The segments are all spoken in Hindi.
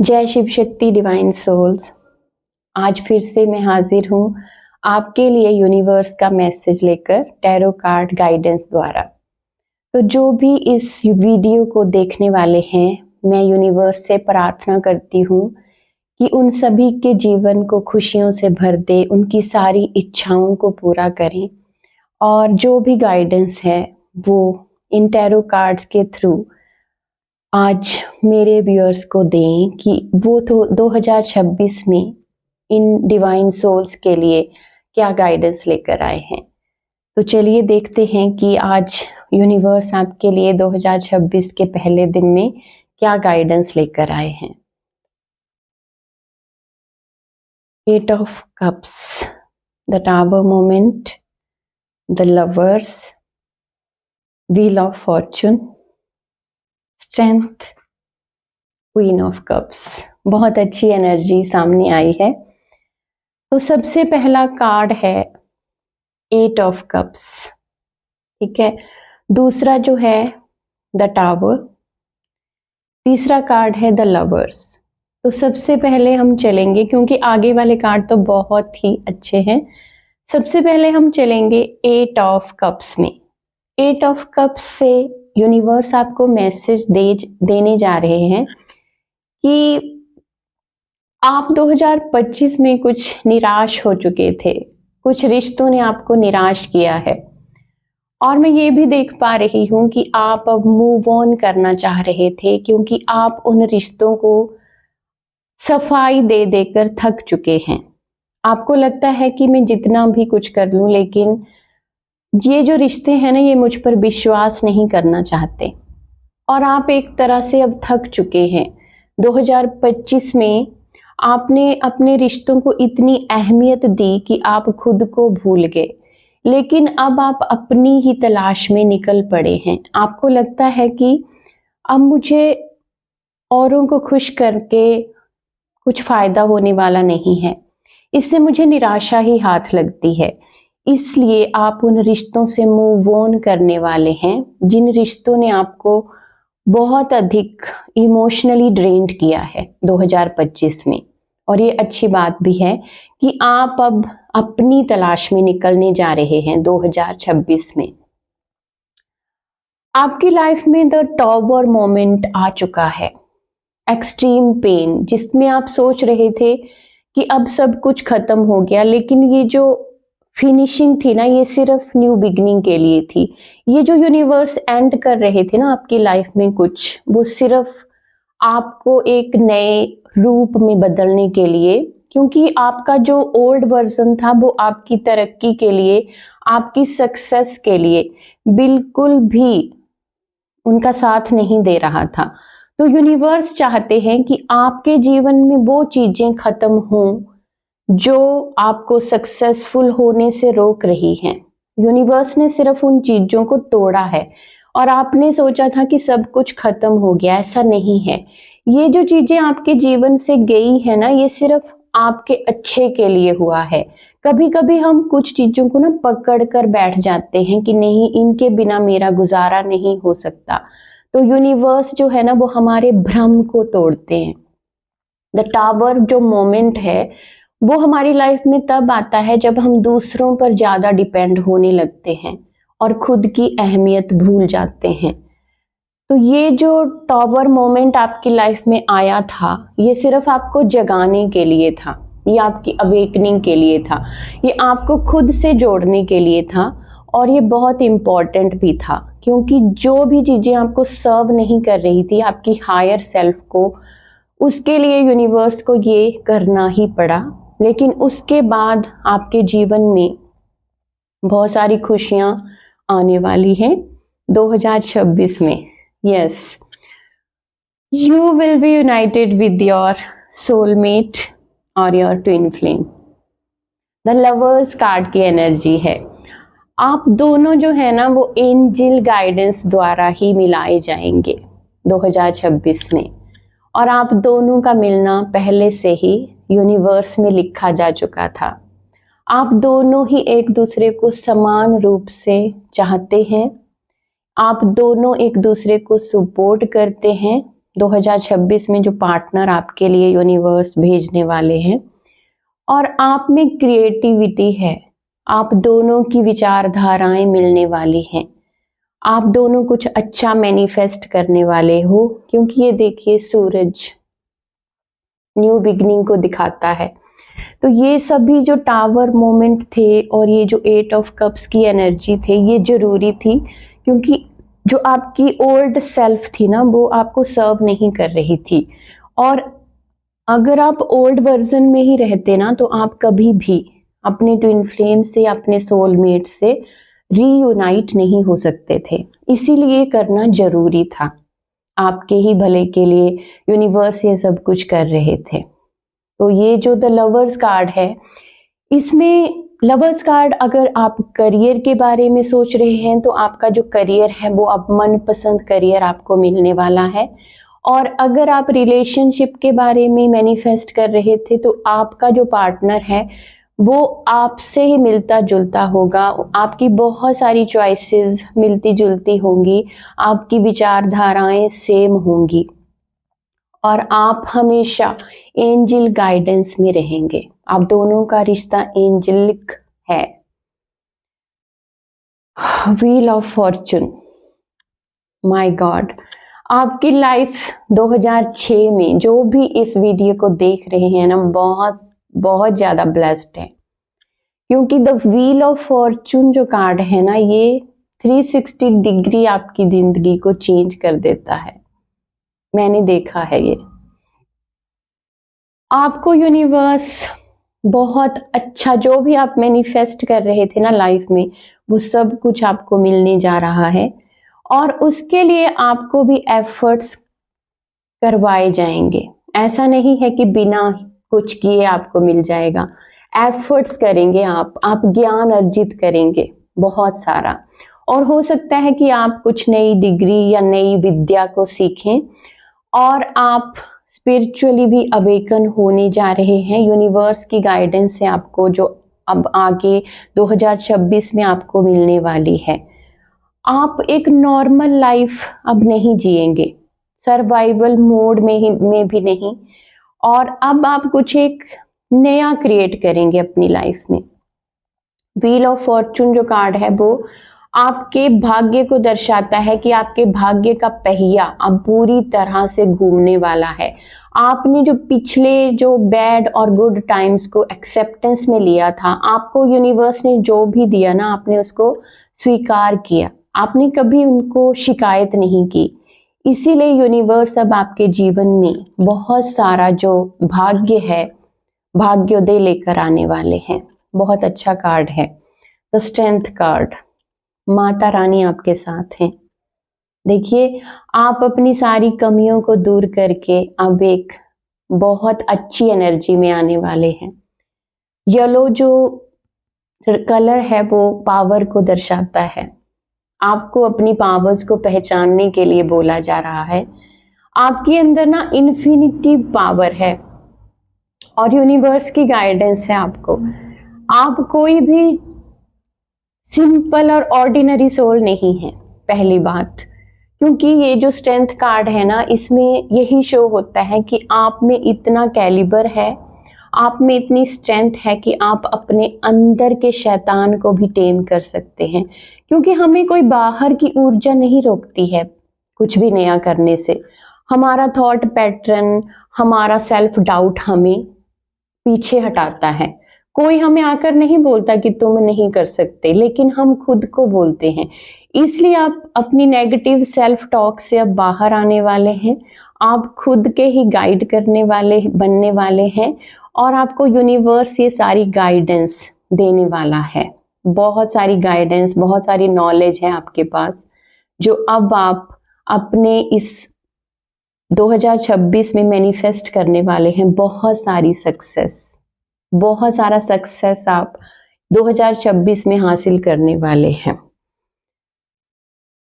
जय शिव शक्ति डिवाइन सोल्स। आज फिर से मैं हाजिर हूँ आपके लिए यूनिवर्स का मैसेज लेकर टैरो कार्ड गाइडेंस द्वारा। तो जो भी इस वीडियो को देखने वाले हैं, मैं यूनिवर्स से प्रार्थना करती हूँ कि उन सभी के जीवन को खुशियों से भर दे, उनकी सारी इच्छाओं को पूरा करें और जो भी गाइडेंस है वो इन टैरो कार्ड्स के थ्रू आज मेरे व्यूअर्स को दें कि वो तो 2026 में इन डिवाइन सोल्स के लिए क्या गाइडेंस लेकर आए हैं। तो चलिए देखते हैं कि आज यूनिवर्स आपके लिए 2026 के पहले दिन में क्या गाइडेंस लेकर आए हैं। Eight of cups, the tower moment, the lovers, wheel of fortune, strength, queen of cups. बहुत अच्छी एनर्जी सामने आई है। तो सबसे पहला कार्ड है एट ऑफ कप्स, ठीक है। दूसरा जो है द टावर, तीसरा कार्ड है द लवर्स। तो सबसे पहले हम चलेंगे, क्योंकि आगे वाले कार्ड तो बहुत ही अच्छे हैं, सबसे पहले हम चलेंगे एट ऑफ कप्स में। एट ऑफ कप्स से यूनिवर्स आपको मैसेज देने जा रहे हैं कि आप 2025 में कुछ निराश हो चुके थे, कुछ रिश्तों ने आपको निराश किया है और मैं ये भी देख पा रही हूँ कि आप अब मूव ऑन करना चाह रहे थे, क्योंकि आप उन रिश्तों को सफाई दे देकर थक चुके हैं। आपको लगता है कि मैं जितना भी कुछ कर लूं, लेकिन ये जो रिश्ते हैं ना, ये मुझ पर विश्वास नहीं करना चाहते और आप एक तरह से अब थक चुके हैं। 2025 में आपने अपने रिश्तों को इतनी अहमियत दी कि आप खुद को भूल गए, लेकिन अब आप अपनी ही तलाश में निकल पड़े हैं। आपको लगता है कि अब मुझे औरों को खुश करके कुछ फायदा होने वाला नहीं है, इससे मुझे निराशा ही हाथ लगती है। इसलिए आप उन रिश्तों से मूव ऑन करने वाले हैं जिन रिश्तों ने आपको बहुत अधिक इमोशनली ड्रेन्ड किया है 2025 में। और ये अच्छी बात भी है कि आप अब अपनी तलाश में निकलने जा रहे हैं 2026 में। आपकी लाइफ में द टावर मोमेंट आ चुका है, एक्सट्रीम पेन, जिसमें आप सोच रहे थे कि अब सब कुछ खत्म हो गया, लेकिन ये जो फिनिशिंग थी ना, ये सिर्फ न्यू बिगनिंग के लिए थी। ये जो यूनिवर्स एंड कर रहे थे ना आपकी लाइफ में कुछ, वो सिर्फ आपको एक नए रूप में बदलने के लिए, क्योंकि आपका जो ओल्ड वर्जन था वो आपकी तरक्की के लिए, आपकी सक्सेस के लिए बिल्कुल भी उनका साथ नहीं दे रहा था। तो यूनिवर्स चाहते हैं कि आपके जीवन में वो चीजें खत्म हों जो आपको सक्सेसफुल होने से रोक रही हैं। यूनिवर्स ने सिर्फ उन चीजों को तोड़ा है और आपने सोचा था कि सब कुछ खत्म हो गया, ऐसा नहीं है। ये जो चीजें आपके जीवन से गई है ना, ये सिर्फ आपके अच्छे के लिए हुआ है। कभी कभी हम कुछ चीजों को ना पकड़ कर बैठ जाते हैं कि नहीं, इनके बिना मेरा गुजारा नहीं हो सकता। तो यूनिवर्स जो है ना, वो हमारे भ्रम को तोड़ते हैं। द टावर जो मोमेंट है वो हमारी लाइफ में तब आता है जब हम दूसरों पर ज्यादा डिपेंड होने लगते हैं और खुद की अहमियत भूल जाते हैं। तो ये जो टावर मोमेंट आपकी लाइफ में आया था, ये सिर्फ आपको जगाने के लिए था, ये आपकी अवेकनिंग के लिए था, ये आपको खुद से जोड़ने के लिए था और ये बहुत इम्पॉर्टेंट भी था, क्योंकि जो भी चीजें आपको सर्व नहीं कर रही थी आपकी हायर सेल्फ को, उसके लिए यूनिवर्स को ये करना ही पड़ा। लेकिन उसके बाद आपके जीवन में बहुत सारी खुशियां आने वाली हैं 2026 में। Yes, you will be united with your soulmate और your twin flame. The lovers card की एनर्जी है। आप दोनों जो है ना, वो एंजल गाइडेंस द्वारा ही मिलाए जाएंगे 2026 में, और आप दोनों का मिलना पहले से ही यूनिवर्स में लिखा जा चुका था। आप दोनों ही एक दूसरे को समान रूप से चाहते हैं, आप दोनों एक दूसरे को सपोर्ट करते हैं। 2026 में जो पार्टनर आपके लिए यूनिवर्स भेजने वाले हैं, और आप में क्रिएटिविटी है। आप दोनों की विचारधाराएं मिलने वाली हैं। आप दोनों कुछ अच्छा मैनिफेस्ट करने वाले हो, क्योंकि ये देखिए सूरज न्यू बिगनिंग को दिखाता है। तो ये सभी जो टावर मोमेंट थे और ये जो 8 ऑफ कप्स की एनर्जी थे, ये जरूरी थी, क्योंकि जो आपकी ओल्ड सेल्फ थी ना, वो आपको सर्व नहीं कर रही थी। और अगर आप ओल्ड वर्जन में ही रहते ना, तो आप कभी भी अपने ट्विन फ्लेम से, अपने सोलमेट से रीयूनाइट नहीं हो सकते थे। इसीलिए करना जरूरी था, आपके ही भले के लिए यूनिवर्स ये सब कुछ कर रहे थे। तो ये जो द लवर्स कार्ड है, इसमें लवर्स कार्ड, अगर आप करियर के बारे में सोच रहे हैं तो आपका जो करियर है वो अब मनपसंद करियर आपको मिलने वाला है। और अगर आप रिलेशनशिप के बारे में मैनिफेस्ट कर रहे थे तो आपका जो पार्टनर है वो आपसे ही मिलता जुलता होगा। आपकी बहुत सारी चॉइसेस मिलती जुलती होंगी, आपकी विचारधाराएं सेम होंगी, और आप हमेशा एंजल गाइडेंस में रहेंगे। आप दोनों का रिश्ता एंजलिक है। Wheel of Fortune, my God, आपकी लाइफ 2006 में जो भी इस वीडियो को देख रहे हैं ना, बहुत बहुत ज्यादा ब्लेस्ड है, क्योंकि द व्हील ऑफ फॉर्चून जो कार्ड है ना, ये 360 डिग्री आपकी जिंदगी को चेंज कर देता है। मैंने देखा है ये। आपको यूनिवर्स बहुत अच्छा, जो भी आप मैनिफेस्ट कर रहे थे ना लाइफ में, वो सब कुछ आपको मिलने जा रहा है, और उसके लिए आपको भी एफर्ट्स करवाए जाएंगे। ऐसा नहीं है कि बिना कुछ किए आपको मिल जाएगा। एफर्ट्स करेंगे आप ज्ञान अर्जित करेंगे बहुत सारा, और हो सकता है कि आप कुछ नई डिग्री या नई विद्या को सीखें, और आप स्पिरिचुअली भी अवेकन होने जा रहे हैं। यूनिवर्स की गाइडेंस से आपको जो अब आगे 2026 में आपको मिलने वाली है। आप एक नॉर्मल लाइफ अब नहीं जिएंगे, सर्वाइवल मोड में भी नहीं, और अब आप कुछ एक नया क्रिएट करेंगे अपनी लाइफ में। व्हील ऑफ फॉर्चून जो कार्ड है वो आपके भाग्य को दर्शाता है कि आपके भाग्य का पहिया अब पूरी तरह से घूमने वाला है। आपने जो पिछले जो बैड और गुड टाइम्स को एक्सेप्टेंस में लिया था, आपको यूनिवर्स ने जो भी दिया ना, आपने उसको स्वीकार किया, आपने कभी उनको शिकायत नहीं की। इसीलिए यूनिवर्स अब आपके जीवन में बहुत सारा जो भाग्य है, भाग्योदय लेकर आने वाले हैं। बहुत अच्छा कार्ड है the strength card. Mata Rani आपके साथ हैं। देखिए, आप अपनी सारी कमियों को दूर करके अब एक बहुत अच्छी एनर्जी में आने वाले हैं। येलो जो कलर है वो पावर को दर्शाता है। आपको अपनी पावर्स को पहचानने के लिए बोला जा रहा है। आपके अंदर ना इन्फिनिटी पावर है, और यूनिवर्स की गाइडेंस है आपको। आप कोई भी सिंपल और ऑर्डिनरी सोल नहीं है, पहली बात, क्योंकि ये जो स्ट्रेंथ कार्ड है ना, इसमें यही शो होता है कि आप में इतना कैलिबर है, आप में इतनी स्ट्रेंथ है कि आप अपने अंदर के शैतान को भी टेम कर सकते हैं। क्योंकि हमें कोई बाहर की ऊर्जा नहीं रोकती है कुछ भी नया करने से। हमारा थॉट पैटर्न, हमारा सेल्फ डाउट हमें पीछे हटाता है। कोई हमें आकर नहीं बोलता कि तुम नहीं कर सकते, लेकिन हम खुद को बोलते हैं। इसलिए आप अपनी नेगेटिव सेल्फ टॉक से अब बाहर आने वाले हैं। आप खुद के ही गाइड करने वाले बनने वाले हैं, और आपको यूनिवर्स ये सारी गाइडेंस देने वाला है। बहुत सारी गाइडेंस, बहुत सारी नॉलेज है आपके पास, जो अब आप अपने इस 2026 में मैनिफेस्ट करने वाले हैं। बहुत सारी सक्सेस, बहुत सारा सक्सेस आप 2026 में हासिल करने वाले हैं।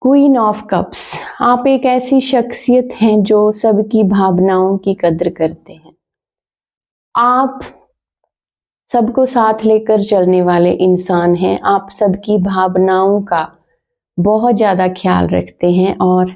क्वीन ऑफ कप्स, आप एक ऐसी शख्सियत हैं जो सबकी भावनाओं की कद्र करते हैं। आप सबको साथ लेकर चलने वाले इंसान हैं। आप सबकी भावनाओं का बहुत ज़्यादा ख्याल रखते हैं, और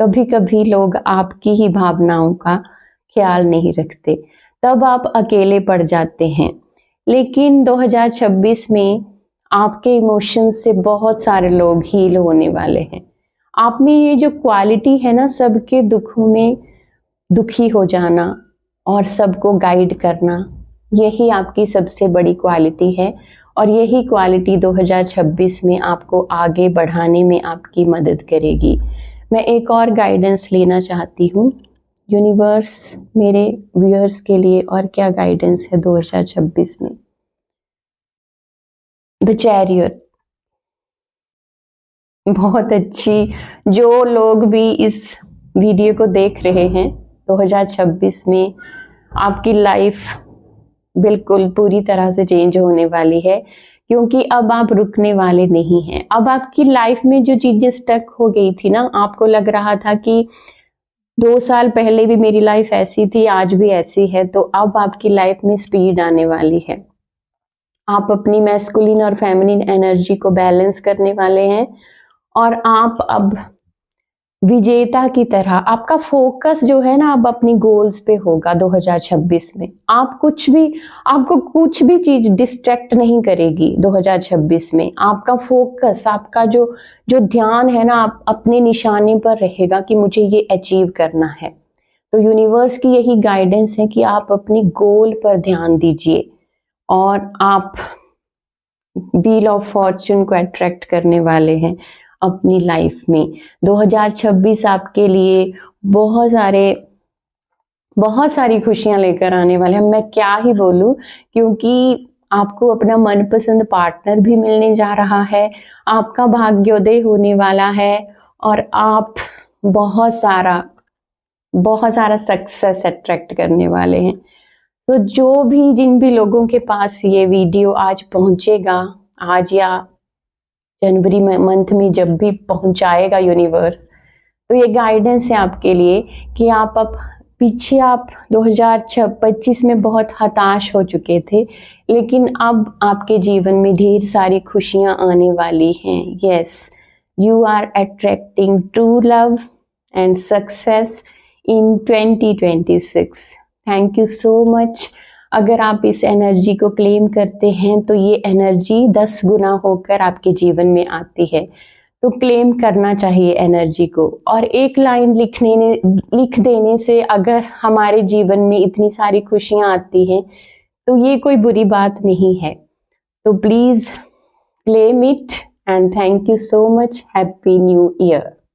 कभी कभी लोग आपकी ही भावनाओं का ख्याल नहीं रखते, तब आप अकेले पड़ जाते हैं। लेकिन 2026 में आपके इमोशंस से बहुत सारे लोग हील होने वाले हैं। आप में ये जो क्वालिटी है ना, सबके दुखों में दुखी हो जाना और सबको गाइड करना, यही आपकी सबसे बड़ी क्वालिटी है। और यही क्वालिटी 2026 में आपको आगे बढ़ाने में आपकी मदद करेगी। मैं एक और गाइडेंस लेना चाहती हूँ। यूनिवर्स मेरे व्यूअर्स के लिए और क्या गाइडेंस है 2026 में। द चैरियट, बहुत अच्छी। जो लोग भी इस वीडियो को देख रहे हैं, 2026 में आपकी लाइफ बिल्कुल पूरी तरह से चेंज होने वाली है, क्योंकि अब आप रुकने वाले नहीं हैं। अब आपकी लाइफ में जो चीजें स्टक हो गई थी ना, आपको लग रहा था कि 2 साल पहले भी मेरी लाइफ ऐसी थी, आज भी ऐसी है, तो अब आपकी लाइफ में स्पीड आने वाली है। आप अपनी मैस्कुलिन और फेमिनिन एनर्जी को बैलेंस करने वाले हैं और आप अब विजेता की तरह, आपका फोकस जो है ना अब अपनी गोल्स पे होगा 2026 में। आपको कुछ भी चीज डिस्ट्रैक्ट नहीं करेगी 2026 में। आपका फोकस, आपका जो ध्यान है ना, आप अपने निशाने पर रहेगा कि मुझे ये अचीव करना है। तो यूनिवर्स की यही गाइडेंस है कि आप अपनी गोल पर ध्यान दीजिए और आप व्हील ऑफ फॉर्चून को अट्रैक्ट करने वाले हैं अपनी लाइफ में। 2026 आपके लिए बहुत सारी खुशियां लेकर आने वाले हैं। मैं क्या ही बोलूं, क्योंकि आपको अपना मनपसंद पार्टनर भी मिलने जा रहा है, आपका भाग्योदय होने वाला है और आप बहुत सारा सक्सेस अट्रैक्ट करने वाले हैं। तो जिन भी लोगों के पास ये वीडियो आज पहुंचेगा, आज या जनवरी मंथ में जब भी पहुंचाएगा यूनिवर्स, तो ये गाइडेंस है आपके लिए कि आप 2025 में बहुत हताश हो चुके थे, लेकिन अब आपके जीवन में ढेर सारी खुशियां आने वाली हैं। Yes, you are attracting true love and success in 2026। Thank you so much. अगर आप इस एनर्जी को क्लेम करते हैं तो ये एनर्जी 10 गुना होकर आपके जीवन में आती है। तो क्लेम करना चाहिए एनर्जी को। और एक लाइन लिख देने से अगर हमारे जीवन में इतनी सारी खुशियां आती हैं तो ये कोई बुरी बात नहीं है। तो please claim it and thank you so much. Happy new year.